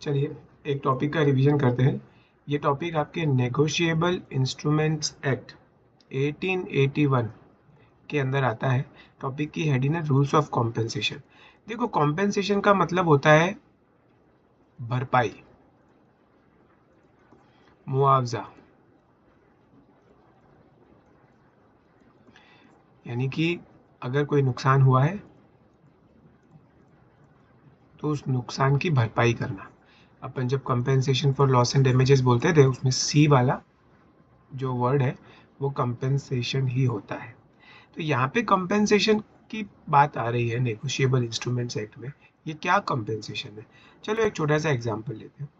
चलिए एक टॉपिक का रिवीजन करते हैं। ये टॉपिक आपके नेगोशिएबल इंस्ट्रूमेंट्स एक्ट 1881 के अंदर आता है। टॉपिक की हेडिंग है रूल्स ऑफ कॉम्पेंसेशन। देखो, कॉम्पेंसेशन का मतलब होता है भरपाई, मुआवजा। यानी कि अगर कोई नुकसान हुआ है तो उस नुकसान की भरपाई करना। अपन जब compensation for loss and damages बोलते थे, उसमें सी वाला जो वर्ड है वो कंपेंसेशन ही होता है। तो यहाँ पे कंपेंसेशन की बात आ रही है नेगोशिएबल इंस्ट्रूमेंट्स एक्ट में। ये क्या कंपेंसेशन है? चलो एक छोटा सा एग्जांपल लेते हैं।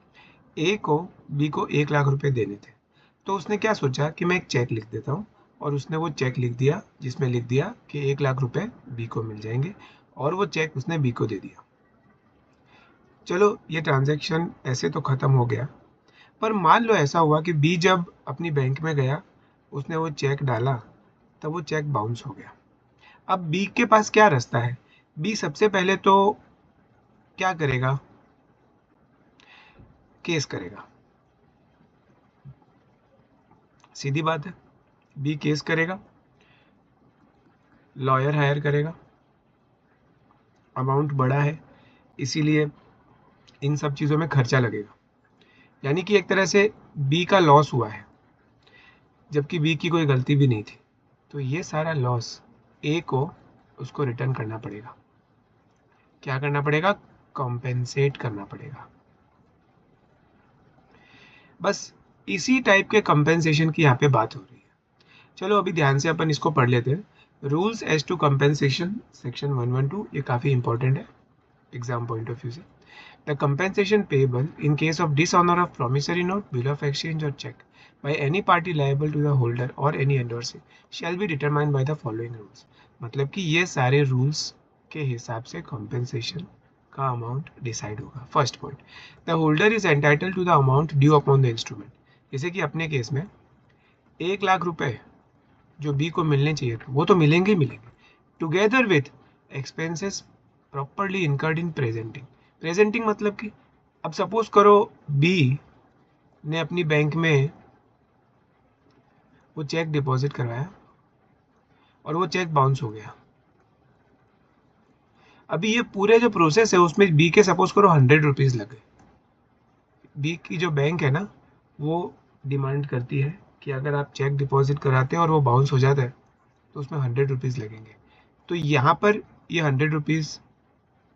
ए को बी को 1 लाख रुपए देने थे, तो उसने क्या सोचा कि मैं एक चेक लिख देता हूँ, और उसने वो चेक लिख दिया जिसमें लिख दिया कि 1 लाख रुपए बी को मिल जाएंगे, और वो चेक उसने बी को दे दिया। चलो ये ट्रांजैक्शन ऐसे तो खत्म हो गया, पर मान लो ऐसा हुआ कि बी जब अपनी बैंक में गया, उसने वो चेक डाला, तब वो चेक बाउंस हो गया। अब बी के पास क्या रास्ता है? बी सबसे पहले तो क्या करेगा? केस करेगा। सीधी बात है, बी केस करेगा, लॉयर हायर करेगा। अमाउंट बड़ा है, इसीलिए इन सब चीज़ों में खर्चा लगेगा। यानी कि एक तरह से बी का लॉस हुआ है, जबकि बी की कोई गलती भी नहीं थी। तो ये सारा लॉस ए को उसको रिटर्न करना पड़ेगा। क्या करना पड़ेगा? कॉम्पेंसेट करना पड़ेगा। बस इसी टाइप के कंपेंसेशन की यहाँ पे बात हो रही है। चलो अभी ध्यान से अपन इसको पढ़ लेते हैं। Rules as to compensation section 112, ये काफ़ी इंपॉर्टेंट है एग्जाम पॉइंट ऑफ व्यू से। The compensation payable in case of dishonour of promissory note, bill of exchange और cheque by any party liable to the holder or any endorsee shall be determined by the following rules। मतलब कि ये सारे rules के हिसाब से compensation का amount decide होगा। First point, the holder is entitle to the amount due upon the instrument. जैसे कि अपने केस में 1 लाख रुपए जो बी को मिलने चाहिए थे वो तो मिलेंगे ही मिलेंगे, together with expenses properly incurred in presenting. Presenting मतलब कि अब सपोज करो बी ने अपनी बैंक में वो चेक डिपॉजिट करवाया और वो चेक बाउंस हो गया। अभी ये पूरे जो प्रोसेस है उसमें बी के सपोज करो 100 रुपीज़ लगे। बी की जो बैंक है ना, वो डिमांड करती है कि अगर आप चेक डिपॉजिट कराते हैं और वो बाउंस हो जाता है तो उसमें 100 रुपीज़ लगेंगे। तो यहाँ पर ये 100 रुपीज़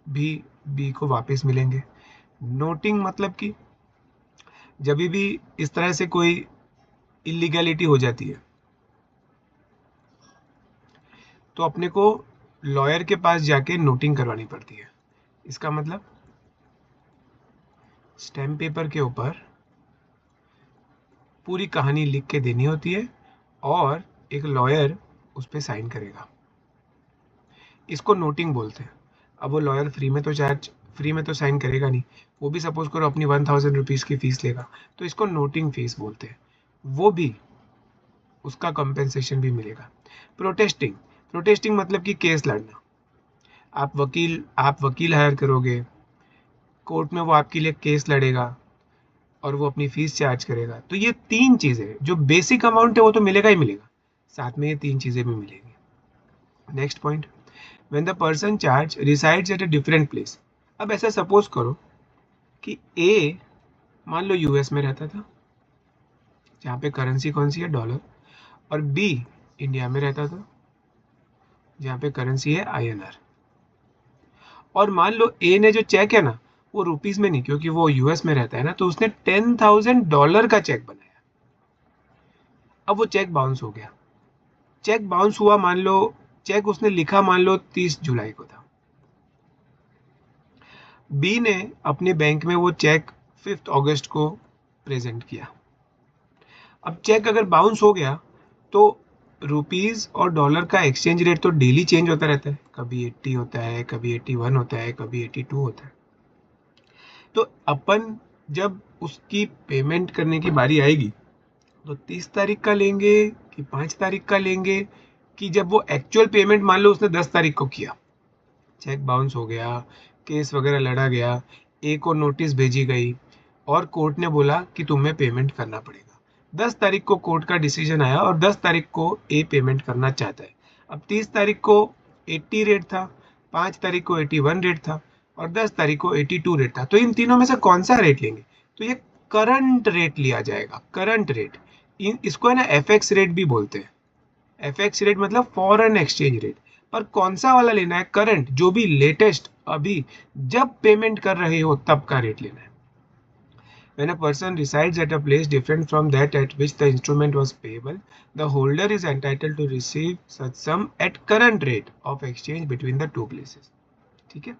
भी बी को वापस मिलेंगे। नोटिंग मतलब कि जब भी इस तरह से कोई इलीगैलिटी हो जाती है तो अपने को लॉयर के पास जाके नोटिंग करवानी पड़ती है। इसका मतलब स्टैम्प पेपर के ऊपर पूरी कहानी लिख के देनी होती है और एक लॉयर उस पर साइन करेगा। इसको नोटिंग बोलते हैं। अब वो लॉयर फ्री में तो साइन करेगा नहीं, वो भी सपोज करो अपनी 1000 रुपीज़ की फीस लेगा, तो इसको नोटिंग फीस बोलते हैं। वो भी उसका कंपेंसेशन भी मिलेगा। प्रोटेस्टिंग, प्रोटेस्टिंग मतलब कि केस लड़ना। आप वकील हायर करोगे, कोर्ट में वो आपके लिए केस लड़ेगा और वो अपनी फीस चार्ज करेगा। तो ये 3 चीज़ें, जो बेसिक अमाउंट है वो तो मिलेगा ही मिलेगा, साथ में ये 3 चीज़ें भी मिलेंगी। Next point, when the person charge resides at a different place. अब ऐसा सपोज करो कि ए मान लो यूएस में रहता था, जहाँ पे करेंसी कौन सी है? डॉलर। और बी इंडिया में रहता था, जहाँ पे करेंसी है आईएनआर। और मान लो ए ने जो चेक है ना, वो रुपीज में नहीं, क्योंकि वो यूएस में रहता है ना, तो उसने $10,000 का चेक बनाया। अब वो चेक बाउंस हो गया। चेक बाउंस हुआ, मान लो चेक उसने लिखा मान लो 30 जुलाई को था। बी ने अपने बैंक में वो चेक 5 अगस्त को प्रेजेंट किया। अब चेक अगर बाउंस हो गया तो रुपीज और डॉलर का एक्सचेंज रेट तो डेली चेंज होता रहता है, कभी 80 होता है, कभी 81 होता है, कभी 82 होता है। तो अपन जब उसकी पेमेंट करने की बारी आएगी तो 30 तारीख का लेंगे कि 5 तारीख का लेंगे, कि जब वो एक्चुअल पेमेंट मान लो उसने 10 तारीख को किया, चेक बाउंस हो गया, केस वगैरह लड़ा गया, ए को नोटिस भेजी गई और कोर्ट ने बोला कि तुम्हें पेमेंट करना पड़ेगा। 10 तारीख को कोर्ट का डिसीजन आया और 10 तारीख को ए पेमेंट करना चाहता है। अब 30 तारीख को 80 रेट था, 5 तारीख को 81 रेट था और 10 तारीख को 82 रेट था। तो इन तीनों में से कौन सा रेट लेंगे? तो ये करंट रेट लिया जाएगा, करंट रेट। इसको है ना एफएक्स रेट भी बोलते हैं। एफएक्स रेट मतलब फॉरेन एक्सचेंज रेट। पर कौन सा वाला लेना है? करंट, जो भी लेटेस्ट, अभी जब पेमेंट कर रहे हो तब का रेट लेना है। When a person resides at a place different from that at which the instrument was payable, the holder is entitled to receive such sum at current rate of exchange between the two places. ठीक है?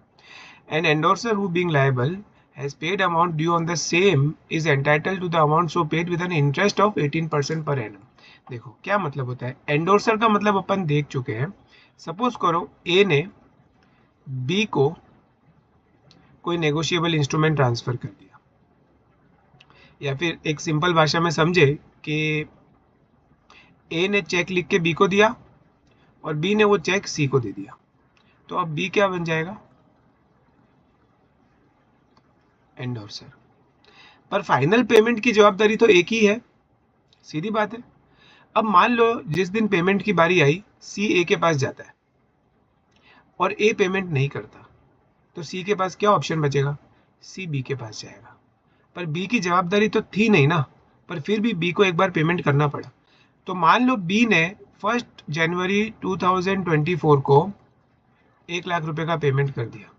An endorser who being liable has paid amount due on the same is entitled to the amount so paid with an interest of 18% per annum. देखो क्या मतलब होता है। Endorser का मतलब अपन देख चुके हैं। सपोज करो ए ने बी को कोई नेगोशिएबल इंस्ट्रूमेंट ट्रांसफर कर दिया, या फिर एक सिंपल भाषा में समझे कि ए ने चेक लिख के बी को दिया और बी ने वो चेक सी को दे दिया। तो अब बी क्या बन जाएगा? एंडोर्सर। पर फाइनल पेमेंट की जवाबदारी तो एक ही है, सीधी बात है। अब मान लो जिस दिन पेमेंट की बारी आई, सी ए के पास जाता है और ए पेमेंट नहीं करता, तो सी के पास क्या ऑप्शन बचेगा? सी बी के पास जाएगा। पर बी की जवाबदारी तो थी नहीं ना, पर फिर भी बी को एक बार पेमेंट करना पड़ा। तो मान लो बी ने 1 जनवरी 2024 को 1 लाख रुपए का पेमेंट कर दिया।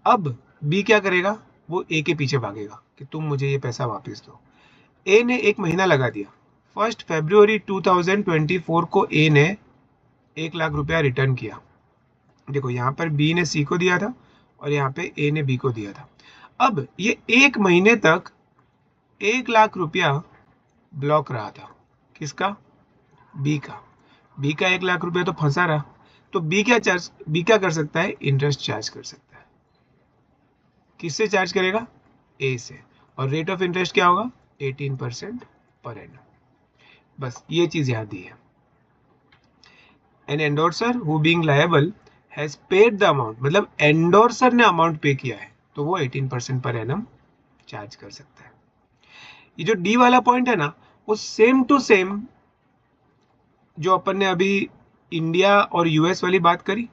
अब बी क्या करेगा? वो ए के पीछे भागेगा कि तुम मुझे ये पैसा वापस दो। ए ने 1 महीना लगा दिया। 1 फरवरी 2024 को ए ने 1 लाख रुपया रिटर्न किया। देखो यहाँ पर बी ने सी को दिया था और यहाँ पे ए ने बी को दिया था। अब ये 1 महीने तक 1 लाख रुपया ब्लॉक रहा था। किसका? बी का। बी का 1 लाख रुपया तो फंसा रहा। तो बी क्या कर सकता है? इंटरेस्ट चार्ज कर सकता है। किससे चार्ज करेगा? ए से। और रेट ऑफ इंटरेस्ट क्या होगा? 18% पर एनम। बस ये चीज याद दी है। An endorser who being liable has paid the amount, मतलब एंडोर्सर ने अमाउंट पे किया है तो वो 18% पर एनम चार्ज कर सकता है। ये जो डी वाला पॉइंट है ना, वो सेम टू सेम जो अपन ने अभी इंडिया और यूएस वाली बात करी,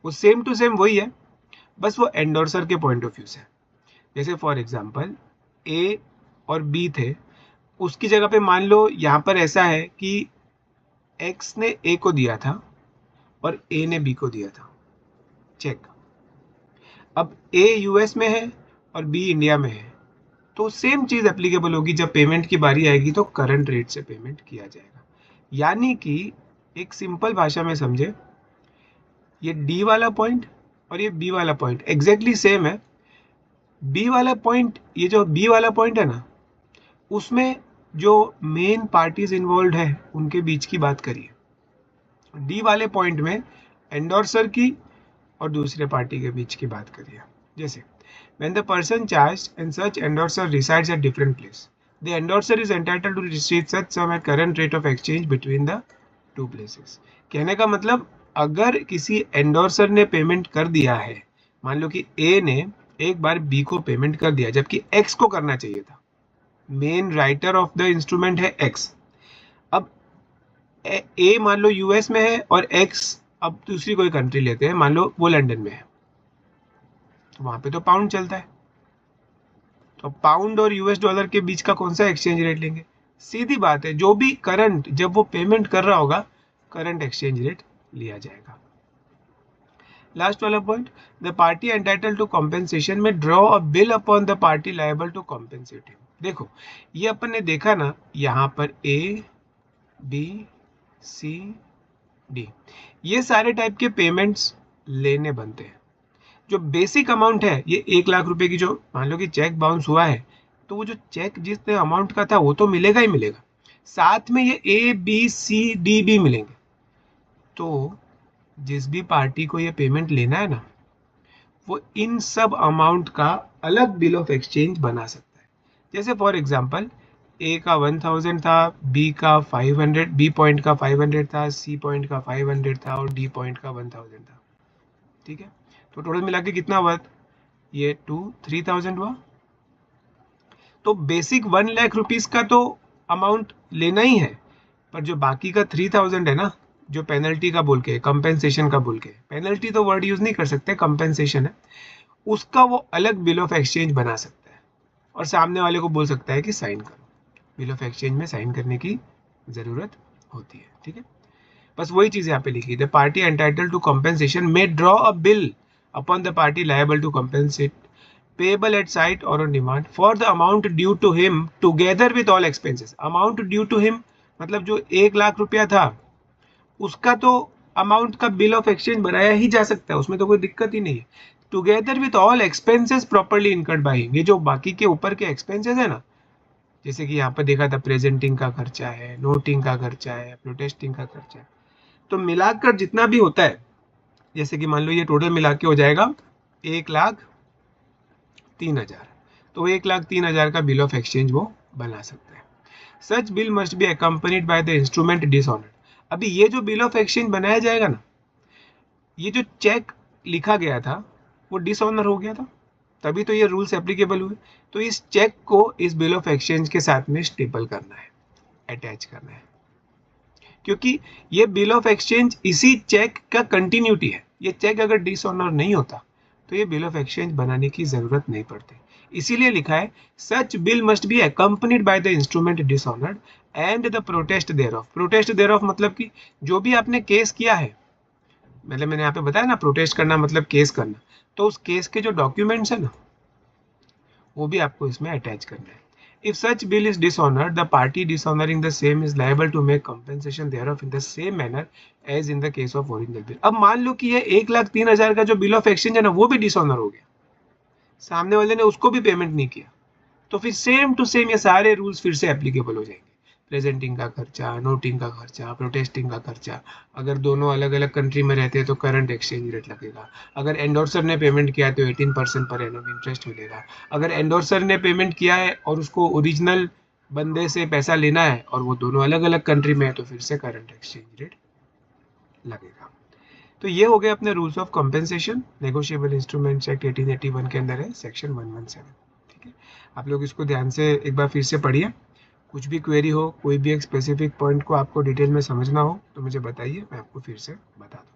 वो सेम टू सेम वही है, बस वो एंडोर्सर के पॉइंट ऑफ व्यू से। जैसे फॉर एग्जांपल ए और बी थे, उसकी जगह पे मान लो यहाँ पर ऐसा है कि एक्स ने ए को दिया था और ए ने बी को दिया था चेक। अब ए यूएस में है और बी इंडिया में है, तो सेम चीज एप्लीकेबल होगी। जब पेमेंट की बारी आएगी तो करंट रेट से पेमेंट किया जाएगा। यानी कि एक सिंपल भाषा में समझे, ये डी वाला पॉइंट और ये बी वाला पॉइंट एग्जैक्टली सेम है। बी वाला पॉइंट, ये जो बी वाला पॉइंट है ना, उसमें जो मेन पार्टीज इन्वॉल्व है उनके बीच की बात करिए। डी वाले पॉइंट में एंडोर्सर की और दूसरे पार्टी के बीच की बात करिए। जैसे when the person charged and such endorser resides at different place, the endorser is entitled to receive such sum at current rate of exchange between the two places. कहने का मतलब अगर किसी एंडोर्सर ने पेमेंट कर दिया है, मान लो कि ए ने एक बार बी को पेमेंट कर दिया जबकि एक्स को करना चाहिए था, main writer of the instrument है एक्स। अब ए मान लो यूएस में है और एक्स अब दूसरी कोई कंट्री लेते हैं, मान लो वो लंदन में है, तो वहां पे तो पाउंड चलता है। तो पाउंड और यूएस डॉलर के बीच का कौन सा एक्सचेंज रेट लेंगे? सीधी बात है, जो भी करंट, जब वो पेमेंट कर रहा होगा करंट एक्सचेंज रेट लिया जाएगा। लास्ट वाला point, the party entitled to compensation may draw a bill upon the party liable to compensate him. देखो ये अपन ने देखा ना, यहाँ पर ए बी सी डी, ये सारे टाइप के पेमेंट्स लेने बनते हैं। जो बेसिक अमाउंट है ये 1 लाख रुपए की, जो मान लो कि चेक बाउंस हुआ है, तो वो जो चेक जितने अमाउंट का था वो तो मिलेगा ही मिलेगा, साथ में ये ए बी सी डी भी मिलेंगे। तो जिस भी पार्टी को ये पेमेंट लेना है ना, वो इन सब अमाउंट का अलग बिल ऑफ एक्सचेंज बना सकता है। जैसे फॉर एग्जांपल ए का 1000 था, बी का 500, बी पॉइंट का 500 था, सी पॉइंट का 500 था और डी पॉइंट का 1000 था। ठीक है, तो टोटल मिला के कितना हुआ? ये 3,000 हुआ। तो बेसिक 1 लाख रुपीस का तो अमाउंट लेना ही है, पर जो बाकी का 3,000 है ना, जो पेनल्टी का बोल के, कंपेंसेशन का बोल के, पेनल्टी तो वर्ड यूज नहीं कर सकते, कंपेंसेशन है, उसका वो अलग बिल ऑफ एक्सचेंज बना सकता है और सामने वाले को बोल सकता है कि साइन करो। बिल ऑफ एक्सचेंज में साइन करने की जरूरत होती है, ठीक है। बस वही चीज यहाँ पे लिखी, the party entitled to compensation may draw a bill upon the party liable to compensate payable at site or on demand for the amount due to him together with all expenses। amount due to him मतलब जो 1 लाख रुपया था उसका तो amount का bill of exchange बनाया ही जा सकता है, उसमें तो कोई दिक्कत ही नहीं है। Together with all expenses properly incurred by him, ये जो बाकी के ऊपर के एक्सपेंसेस है ना, जैसे कि यहाँ पर देखा था प्रेजेंटिंग का खर्चा है, नोटिंग का खर्चा है, प्रोटेस्टिंग का खर्चा है, तो मिलाकर जितना भी होता है, जैसे कि मान लो ये टोटल मिला के हो जाएगा 1,03,000, तो 1,03,000 का बिल ऑफ एक्सचेंज वो बना सकता है। Such bill must be accompanied by the instrument dishonoured. अभी ये जो बिल ऑफ एक्सचेंज बनाया जाएगा ना, ये जो चेक लिखा गया था वो डिसऑनर हो गया था, तभी तो ये रूल्स एप्लीकेबल हुए। तो इस चेक को इस बिल ऑफ एक्सचेंज के साथ में स्टेपल करना है, अटैच करना है, क्योंकि ये बिल ऑफ एक्सचेंज इसी चेक का कंटिन्यूटी है। ये चेक अगर डिसऑनर नहीं होता तो ये बिल ऑफ एक्सचेंज बनाने की जरूरत नहीं पड़ती, इसीलिए लिखा है such bill must be accompanied by the instrument dishonoured and the protest thereof. Protest thereof मतलब कि जो भी आपने केस किया है, मतलब मैंने यहाँ पे बताया ना, प्रोटेस्ट करना मतलब केस करना, तो उस केस के जो डॉक्यूमेंट्स है ना, वो भी आपको इसमें अटैच करना है। If such bill is dishonored, the party dishonoring the same is liable to make compensation thereof in the same manner as in the case of original bill। अब मान लो कि ये 1,03,000 का जो बिल ऑफ एक्सचेंज है ना, वो भी डिसऑनर हो गया, सामने वाले ने उसको भी पेमेंट नहीं किया, तो फिर सेम टू सेम ये सारे रूल्स फिर से एप्लीकेबल हो जाएंगे। प्रेजेंटिंग का खर्चा, नोटिंग का खर्चा, प्रोटेस्टिंग का खर्चा, अगर दोनों अलग अलग कंट्री में रहते हैं तो करंट एक्सचेंज रेट लगेगा, अगर एंडोर्सर ने पेमेंट किया है तो 18% पर एनम इंटरेस्ट मिलेगा, अगर एंडोर्सर ने पेमेंट किया है और उसको ओरिजिनल बंदे से पैसा लेना है और वो दोनों अलग अलग कंट्री में है तो फिर से करंट एक्सचेंज रेट लगेगा। तो ये हो गए अपने rules of compensation. Negotiable instruments act 1881 के अंदर है सेक्शन 117, ठीक है। आप लोग इसको ध्यान से एक बार फिर से पढ़िए, कुछ भी क्वेरी हो, कोई भी एक स्पेसिफिक पॉइंट को आपको डिटेल में समझना हो तो मुझे बताइए, मैं आपको फिर से बता दूँ।